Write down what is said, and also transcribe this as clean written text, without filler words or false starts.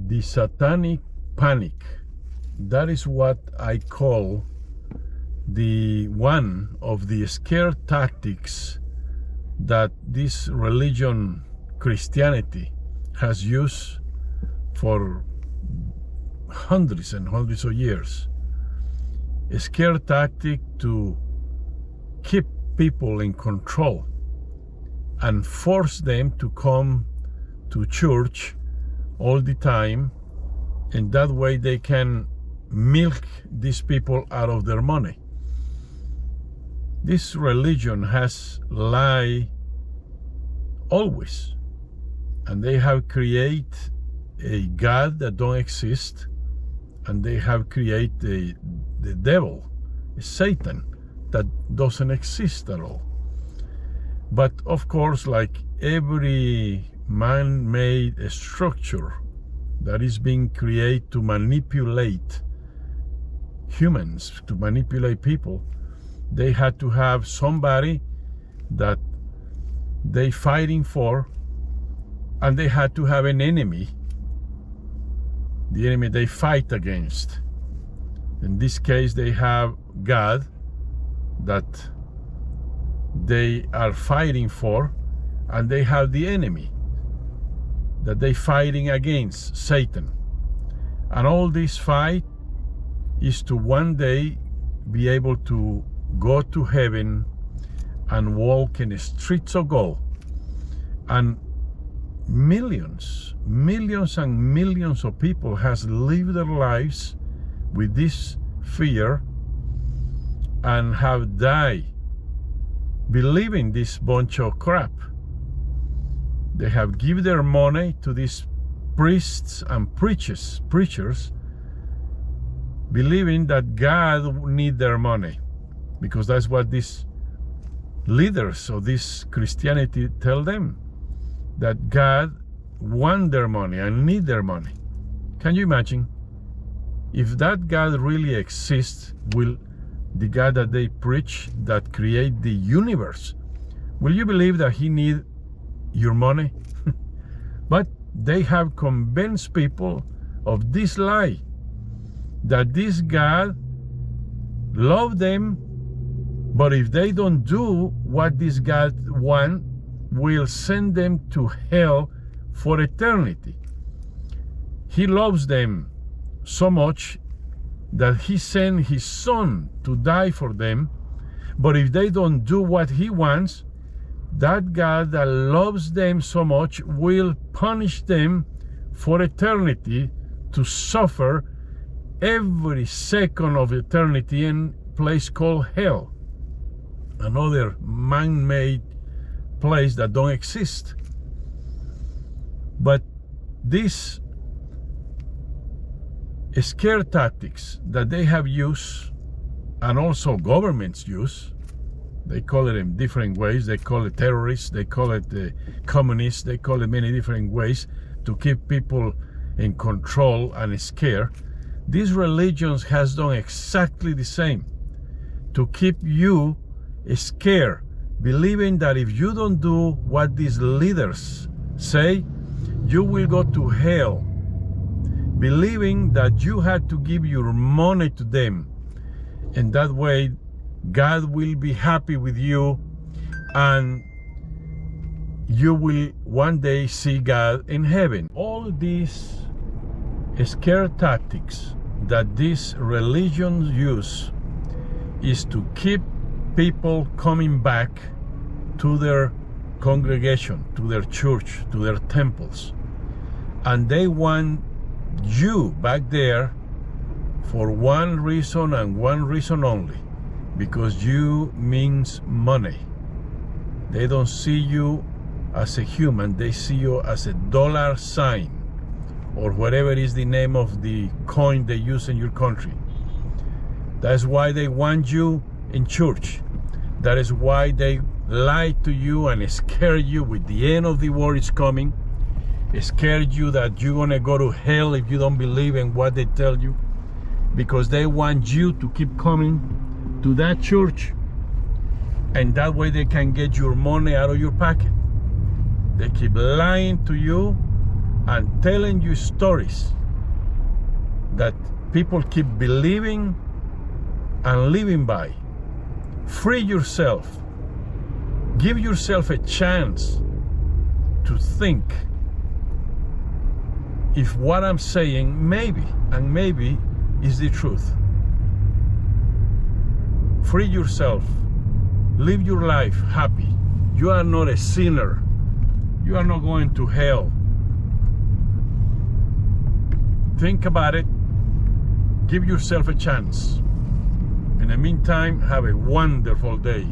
the Satanic Panic. That is what I call the one of the scare tactics that this religion, Christianity, has used for hundreds and hundreds of years. A scare tactic to keep people in control and force them to come to church all the time, and that way they can milk these people out of their money. This religion has lied always, and they have created a God that don't exist, and they have created the devil, Satan, that doesn't exist at all. But of course, like every man-made structure that is being created to manipulate humans, to manipulate people, they had to have somebody that they fighting for, and they had to have an enemy, the enemy they fight against. In this case, they have God that they are fighting for, and they have the enemy that they fighting against, Satan. And all this fight is to one day be able to go to heaven and walk in the streets of gold. And millions and millions of people has lived their lives with this fear and have died believing this bunch of crap. They have given their money to these priests and preachers, believing that God need their money, because that's what these leaders of this Christianity tell them, that God want their money and need their money. Can you imagine? If that God really exists, will the God that they preach, that create the universe, will you believe that he need your money? But they have convinced people of this lie, that this God love them, but if they don't do what this God want, will send them to hell for eternity. He loves them so much that he sent his son to die for them, but if they don't do what he wants, that God that loves them so much will punish them for eternity, to suffer every second of eternity in a place called hell, another man-made place that don't exist. But these scare tactics that they have used, and also governments use, they call it in different ways. They call it terrorists, they call it communists, they call it many different ways to keep people in control and scared. These religions has done exactly the same, to keep you scared, believing that if you don't do what these leaders say, you will go to hell, believing that you had to give your money to them, and that way God will be happy with you, and you will one day see God in heaven. All these scare tactics that these religions use is to keep people coming back to their congregation, to their church, to their temples. And they want you back there for one reason and one reason only, because you means money. They don't see you as a human, they see you as a dollar sign, or whatever is the name of the coin they use in your country. That's why they want you in church. That is why they lie to you and scare you with the end of the world is coming, scared you that you're gonna go to hell if you don't believe in what they tell you, because they want you to keep coming to that church, and that way they can get your money out of your pocket. They keep lying to you and telling you stories that people keep believing and living by. Free yourself. Give yourself a chance to think if what I'm saying maybe is the truth. Free yourself. Live your life happy. You are not a sinner. You are not going to hell. Think about it. Give yourself a chance. In the meantime, have a wonderful day.